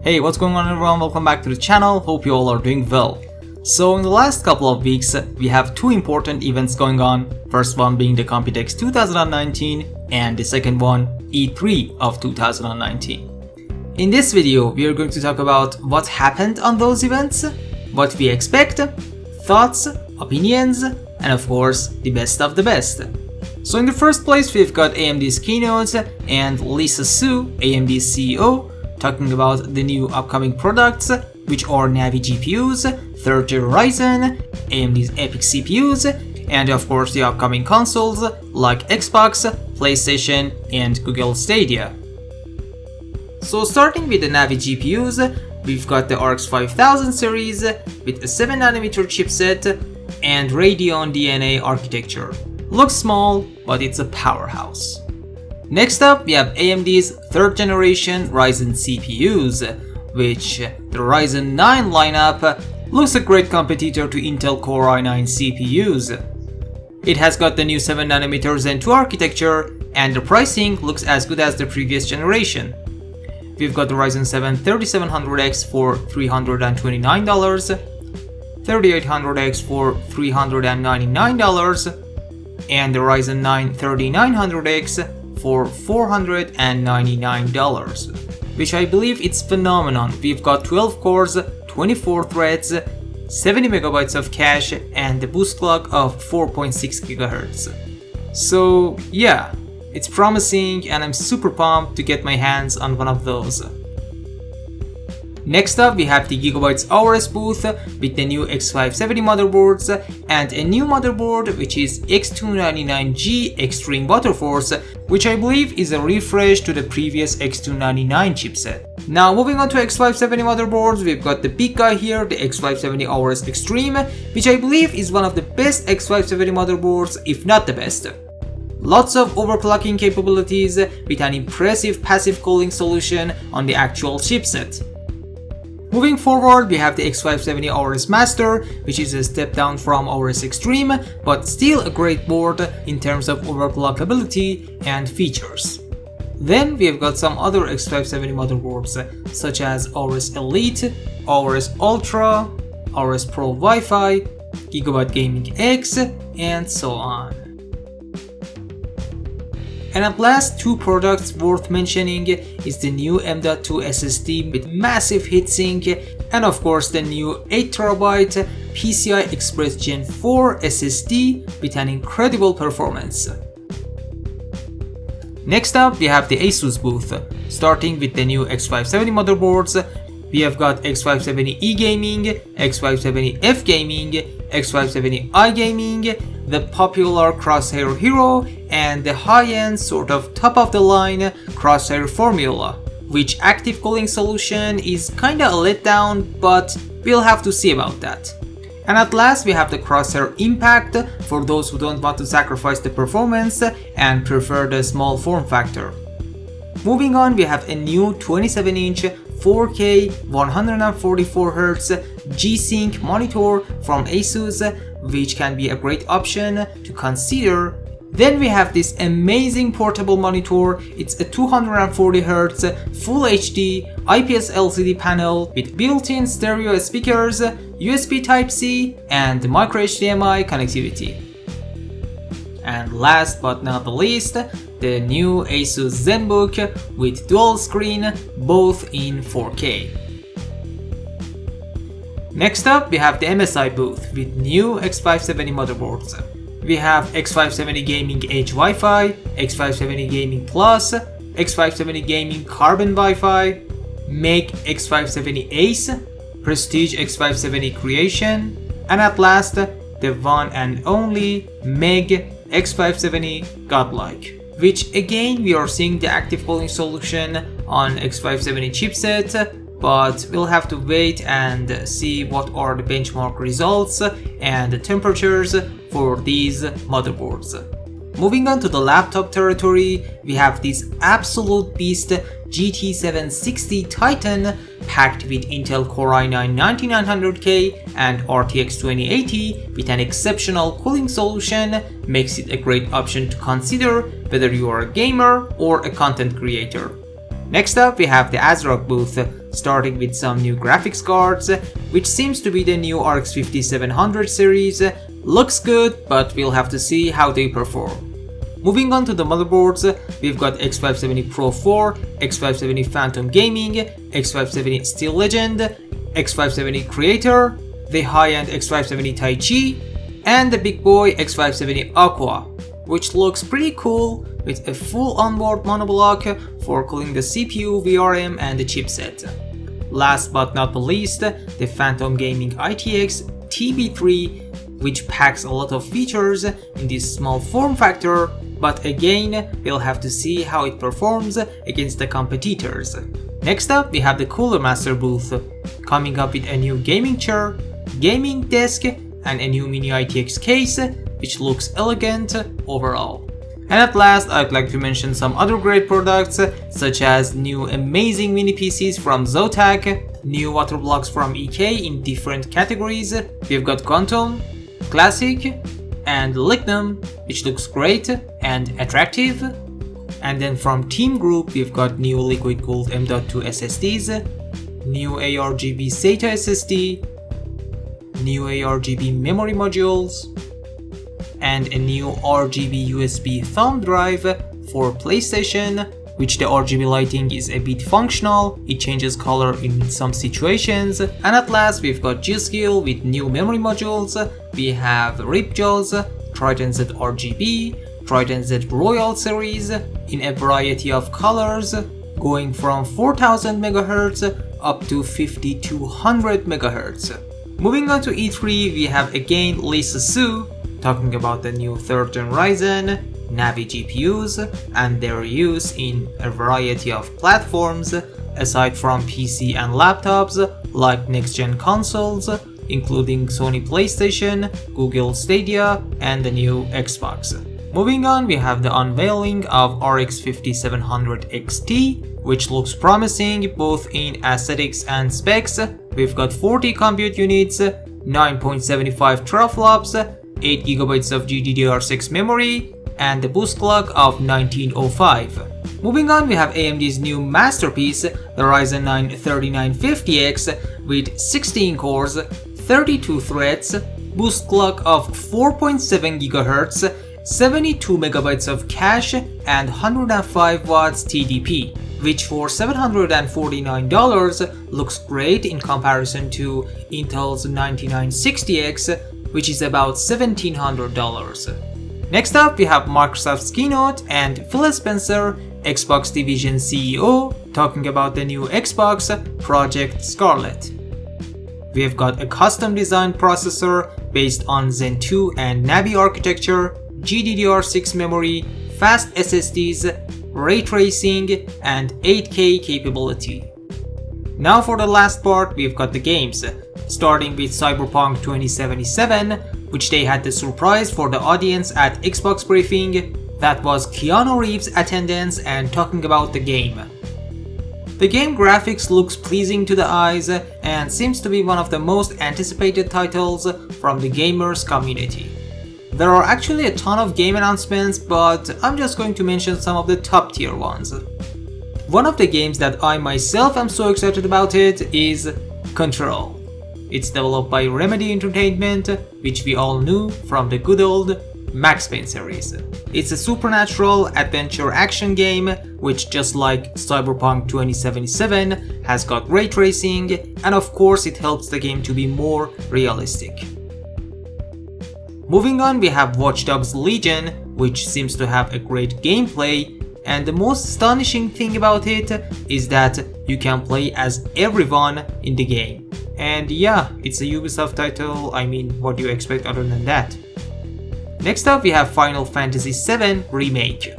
Hey, what's going on everyone? Welcome back to the channel. Hope you all are doing well. So in the last couple of weeks, we have two important events going on. First one being the Computex 2019 and the second one E3 of 2019. In this video, we are going to talk about what happened on those events, what we expect, thoughts, opinions, and of course, the best of the best. So in the first place, we've got AMD's keynote and Lisa Su, AMD's CEO, talking about the new upcoming products, which are Navi GPUs, 3rd Gen Ryzen, AMD's EPYC CPUs, and of course the upcoming consoles like Xbox, PlayStation, and Google Stadia. So starting with the Navi GPUs, we've got the RX 5000 series with a 7nm chipset and Radeon DNA architecture. Looks small, but it's a powerhouse. Next up, we have AMD's 3rd generation Ryzen CPUs, which the Ryzen 9 lineup looks a great competitor to Intel Core i9 CPUs. It has got the new 7nm Zen 2 architecture, and the pricing looks as good as the previous generation. We've got the Ryzen 7 3700X for $329, 3800X for $399, and the Ryzen 9 3900X for $499, which I believe it's phenomenal. We've got 12 cores, 24 threads, 70 MB of cache, and the boost clock of 4.6 GHz. So yeah, it's promising and I'm super pumped to get my hands on one of those. Next up, we have the Gigabyte's Aorus booth with the new X570 motherboards and a new motherboard which is X299G Extreme Waterforce, which I believe is a refresh to the previous X299 chipset. Now moving on to X570 motherboards, we've got the big guy here, the X570 Aorus Extreme, which I believe is one of the best X570 motherboards, if not the best. Lots of overclocking capabilities with an impressive passive cooling solution on the actual chipset. Moving forward, we have the X570 Aorus Master, which is a step down from Aorus Extreme, but still a great board in terms of overclockability and features. Then we've got some other X570 motherboards, such as Aorus Elite, Aorus Ultra, Aorus Pro Wi-Fi, Gigabyte Gaming X, and so on. And at last, two products worth mentioning is the new M.2 SSD with massive heatsink, and of course the new 8TB PCI Express Gen 4 SSD with an incredible performance. Next up, we have the Asus booth. Starting with the new X570 motherboards, we have got X570E Gaming, X570F Gaming, X570i Gaming, the popular Crosshair Hero, and the high-end sort of top-of-the-line Crosshair Formula, which active cooling solution is kinda a letdown, but we'll have to see about that. And at last, we have the Crosshair Impact for those who don't want to sacrifice the performance and prefer the small form factor. Moving on, we have a new 27-inch 4K 144Hz G-Sync monitor from Asus, which can be a great option to consider. Then we have this amazing portable monitor. It's a 240Hz Full HD IPS LCD panel with built-in stereo speakers, USB Type-C, and micro HDMI connectivity. And last but not the least, the new Asus ZenBook with dual screen, both in 4K. Next up, we have the MSI booth with new X570 motherboards. We have X570 Gaming Edge Wi-Fi, X570 Gaming Plus, X570 Gaming Carbon Wi-Fi, Meg X570 Ace, Prestige X570 Creation, and at last, the one and only Meg X570 Godlike, which again we are seeing the active cooling solution on X570 chipset, but we'll have to wait and see what are the benchmark results and the temperatures for these motherboards. Moving on to the laptop territory, we have this absolute beast GT760 Titan packed with Intel Core i9 9900K and RTX 2080 with an exceptional cooling solution. Makes it a great option to consider whether you are a gamer or a content creator. Next up, we have the ASRock booth starting with some new graphics cards, which seems to be the new RX 5700 series. Looks good, but we'll have to see how they perform. Moving on to the motherboards, we've got X570 Pro 4, X570 Phantom Gaming, X570 Steel Legend, X570 Creator, the high-end X570 Taichi, and the big boy X570 Aqua, which looks pretty cool with a full onboard monoblock for cooling the CPU, VRM, and the chipset. Last but not the least, the Phantom Gaming ITX TB3, which packs a lot of features in this small form factor, but again, we'll have to see how it performs against the competitors. Next up, we have the Cooler Master booth, coming up with a new gaming chair, gaming desk, and a new mini ITX case, which looks elegant overall. And at last, I'd like to mention some other great products, such as new amazing mini PCs from Zotac, new water blocks from EK in different categories. We've got Quantum, Classic, and Lignum, which looks great and attractive. And then from Team Group, we've got new liquid cooled M.2 SSDs, new ARGB SATA SSD, new ARGB memory modules, and a new RGB USB thumb drive for PlayStation, which the RGB lighting is a bit functional, it changes color in some situations. And at last, we've got G-Skill with new memory modules, we have Ripjaws, Triton Z RGB, Triton Z Royal series in a variety of colors, going from 4000 MHz up to 5200 MHz. Moving on to E3, we have again Lisa Su talking about the new 3rd gen Ryzen, Navi GPUs, and their use in a variety of platforms, aside from PC and laptops, like next-gen consoles, including Sony PlayStation, Google Stadia, and the new Xbox. Moving on, we have the unveiling of RX 5700 XT, which looks promising both in aesthetics and specs. We've got 40 compute units, 9.75 teraflops, 8GB of GDDR6 memory, and the boost clock of 1905. Moving on, we have AMD's new masterpiece, the Ryzen 9 3950X with 16 cores, 32 threads, boost clock of 4.7 GHz, 72 MB of cache, and 105 watts TDP, which for $749 looks great in comparison to Intel's 9960X, which is about $1,700. Next up, we have Microsoft's keynote and Phil Spencer, Xbox Division CEO, talking about the new Xbox, Project Scarlett. We've got a custom designed processor based on Zen 2 and Navi architecture, GDDR6 memory, fast SSDs, ray tracing, and 8K capability. Now for the last part, we've got the games, starting with Cyberpunk 2077, which they had the surprise for the audience at Xbox briefing. That was Keanu Reeves' attendance and talking about the game. The game graphics looks pleasing to the eyes and seems to be one of the most anticipated titles from the gamers community. There are actually a ton of game announcements, but I'm just going to mention some of the top tier ones. One of the games that I myself am so excited about it is Control. It's developed by Remedy Entertainment, which we all knew from the good old Max Payne series. It's a supernatural adventure action game, which just like Cyberpunk 2077 has got ray tracing, and of course it helps the game to be more realistic. Moving on, we have Watch Dogs Legion, which seems to have a great gameplay, and the most astonishing thing about it is that you can play as everyone in the game. And yeah, it's a Ubisoft title, I mean, what do you expect other than that? Next up, we have Final Fantasy VII Remake.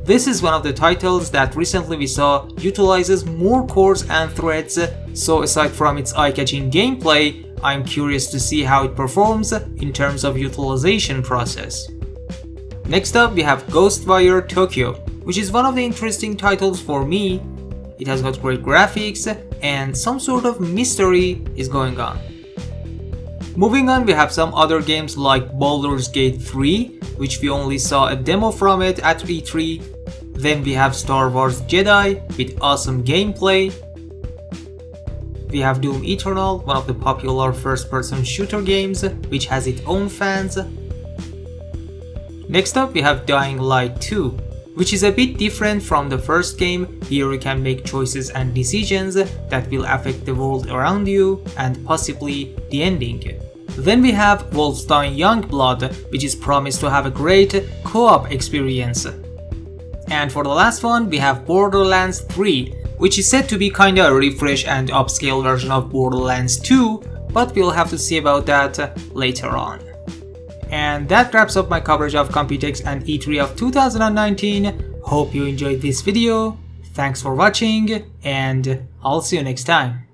This is one of the titles that recently we saw utilizes more cores and threads, so aside from its eye-catching gameplay, I'm curious to see how it performs in terms of utilization process. Next up, we have Ghostwire Tokyo, which is one of the interesting titles for me. It has got great graphics and some sort of mystery is going on. Moving on, we have some other games like Baldur's Gate 3, which we only saw a demo from it at E3. Then we have Star Wars Jedi with awesome gameplay. we have Doom Eternal, one of the popular first-person shooter games, which has its own fans. Next up, we have Dying Light 2, which is a bit different from the first game. Here you can make choices and decisions that will affect the world around you and possibly the ending. Then we have Wolfenstein Youngblood, which is promised to have a great co-op experience. And for the last one, we have Borderlands 3, which is said to be kinda a refresh and upscale version of Borderlands 2, but we'll have to see about that later on. And that wraps up my coverage of Computex and E3 of 2019. Hope you enjoyed this video. Thanks for watching, and I'll see you next time.